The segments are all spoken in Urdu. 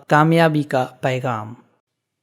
کامیابی کا پیغام۔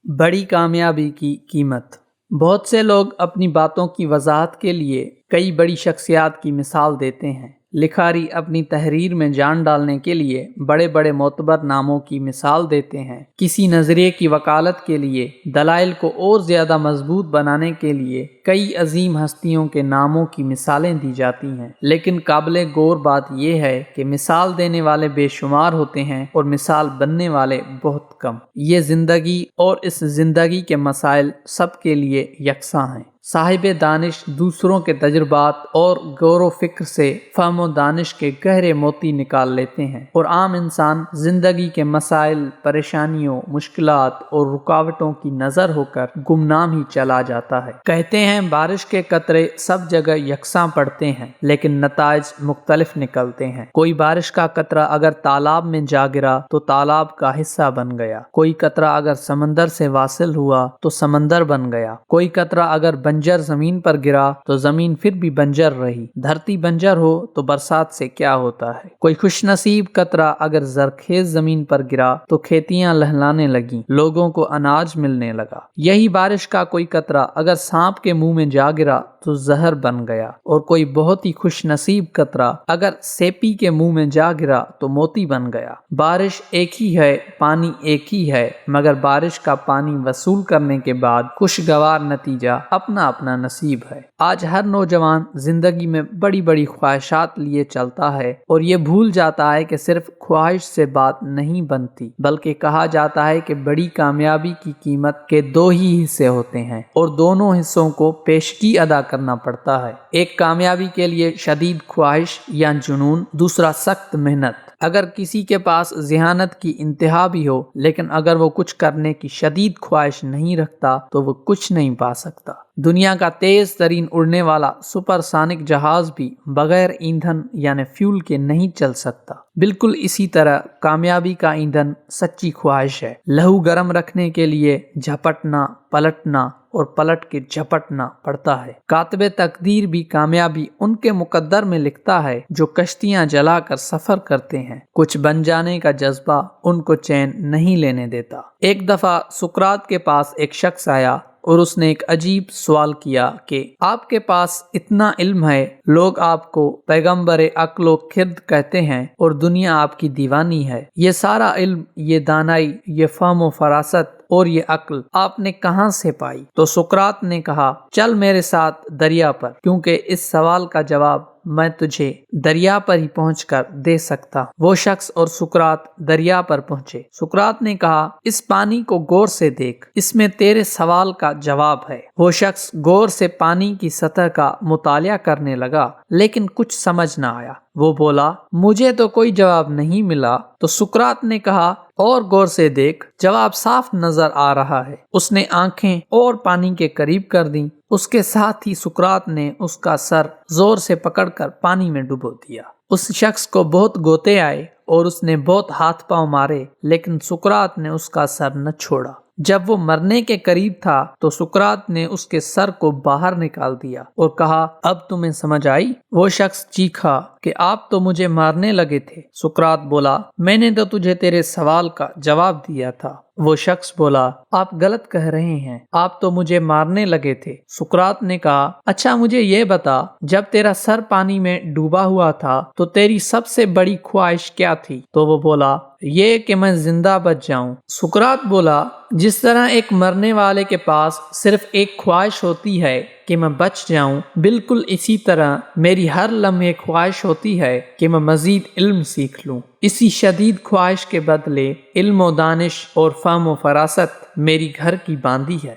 بڑی کامیابی کی قیمت۔ بہت سے لوگ اپنی باتوں کی وضاحت کے لیے کئی بڑی شخصیات کی مثال دیتے ہیں۔ لکھاری اپنی تحریر میں جان ڈالنے کے لیے بڑے بڑے معتبر ناموں کی مثال دیتے ہیں۔ کسی نظریے کی وکالت کے لیے، دلائل کو اور زیادہ مضبوط بنانے کے لیے کئی عظیم ہستیوں کے ناموں کی مثالیں دی جاتی ہیں، لیکن قابل غور بات یہ ہے کہ مثال دینے والے بے شمار ہوتے ہیں اور مثال بننے والے بہت کم۔ یہ زندگی اور اس زندگی کے مسائل سب کے لیے یکساں ہیں۔ صاحب دانش دوسروں کے تجربات اور غور و فکر سے فہم و دانش کے گہرے موتی نکال لیتے ہیں، اور عام انسان زندگی کے مسائل، پریشانیوں، مشکلات اور رکاوٹوں کی نظر ہو کر گمنام ہی چلا جاتا ہے۔ کہتے ہیں بارش کے قطرے سب جگہ یکساں پڑتے ہیں، لیکن نتائج مختلف نکلتے ہیں۔ کوئی بارش کا قطرہ اگر تالاب میں جا گرا تو تالاب کا حصہ بن گیا، کوئی قطرہ اگر سمندر سے واصل ہوا تو سمندر بن گیا، کوئی قطرہ اگر بنجر زمین پر گرا تو زمین پھر بھی بنجر رہی۔ دھرتی بنجر ہو تو برسات سے کیا ہوتا ہے؟ کوئی خوش نصیب قطرہ اگر زرخیز زمین پر گرا تو کھیتیاں لہلانے لگیں، لوگوں کو اناج ملنے لگا۔ یہی بارش کا کوئی قطرہ اگر سانپ کے منہ میں جا گرا تو زہر بن گیا، اور کوئی بہت ہی خوش نصیب قطرہ اگر سیپی کے منہ میں جا گرا تو موتی بن گیا۔ بارش ایک ہی ہے، پانی ایک ہی ہے، مگر بارش کا پانی وصول کرنے کے بعد خوشگوار نتیجہ اپنا اپنا نصیب ہے۔ آج ہر نوجوان زندگی میں بڑی بڑی خواہشات لیے چلتا ہے، اور یہ بھول جاتا ہے کہ صرف خواہش سے بات نہیں بنتی، بلکہ کہا جاتا ہے کہ بڑی کامیابی کی قیمت کے دو ہی حصے ہوتے ہیں، اور دونوں حصوں کو پیشگی ادا کرنا پڑتا ہے۔ ایک کامیابی کے لیے شدید خواہش یا جنون، دوسرا سخت محنت۔ اگر کسی کے پاس ذہانت کی انتہا بھی ہو، لیکن اگر وہ کچھ کرنے کی شدید خواہش نہیں رکھتا تو وہ کچھ نہیں پا سکتا۔ دنیا کا تیز ترین اڑنے والا سپر سانک جہاز بھی بغیر ایندھن یعنی فیول کے نہیں چل سکتا۔ بالکل اسی طرح کامیابی کا ایندھن سچی خواہش ہے۔ لہو گرم رکھنے کے لیے جھپٹنا، پلٹنا اور پلٹ کے جھپٹنا پڑتا ہے۔ کاتب تقدیر بھی کامیابی ان کے مقدر میں لکھتا ہے جو کشتیاں جلا کر سفر کرتے ہیں۔ کچھ بن جانے کا جذبہ ان کو چین نہیں لینے دیتا۔ ایک دفعہ سقراط کے پاس ایک شخص آیا اور اس نے ایک عجیب سوال کیا کہ آپ کے پاس اتنا علم ہے، لوگ آپ کو پیغمبر عقل و خرد کہتے ہیں اور دنیا آپ کی دیوانی ہے، یہ سارا علم، یہ دانائی، یہ فہم و فراست اور یہ عقل آپ نے کہاں سے پائی؟ تو سقراط نے کہا، چل میرے ساتھ دریا پر، کیونکہ اس سوال کا جواب میں تجھے دریا پر ہی پہنچ کر دے سکتا۔ وہ شخص اور سقراط دریا پر پہنچے۔ سقراط نے کہا، اس پانی کو غور سے دیکھ، اس میں تیرے سوال کا جواب ہے۔ وہ شخص غور سے پانی کی سطح کا مطالعہ کرنے لگا، لیکن کچھ سمجھ نہ آیا۔ وہ بولا، مجھے تو کوئی جواب نہیں ملا۔ تو سقراط نے کہا، اور غور سے دیکھ، جواب صاف نظر آ رہا ہے۔ اس نے آنکھیں اور پانی کے قریب کر دیں۔ اس کے ساتھ ہی سقراط نے اس کا سر زور سے پکڑ کر پانی میں ڈبو دیا۔ اس شخص کو بہت غوطے آئے اور اس نے بہت ہاتھ پاؤں مارے، لیکن سقراط نے اس کا سر نہ چھوڑا۔ جب وہ مرنے کے قریب تھا تو سقراط نے اس کے سر کو باہر نکال دیا اور کہا، اب تمہیں سمجھ آئی؟ وہ شخص چیخا کہ آپ تو مجھے مارنے لگے تھے۔ سقراط بولا، میں نے تو تجھے تیرے سوال کا جواب دیا تھا۔ وہ شخص بولا، آپ غلط کہہ رہے ہیں، آپ تو مجھے مارنے لگے تھے۔ سقراط نے کہا، اچھا مجھے یہ بتا، جب تیرا سر پانی میں ڈوبا ہوا تھا تو تیری سب سے بڑی خواہش کیا تھی؟ تو وہ بولا، یہ کہ میں زندہ بچ جاؤں۔ سقراط بولا، جس طرح ایک مرنے والے کے پاس صرف ایک خواہش ہوتی ہے کہ میں بچ جاؤں، بالکل اسی طرح میری ہر لمحے خواہش ہوتی ہے کہ میں مزید علم سیکھ لوں۔ اسی شدید خواہش کے بدلے علم و دانش اور فہم و فراست میری گھر کی باندھی ہے۔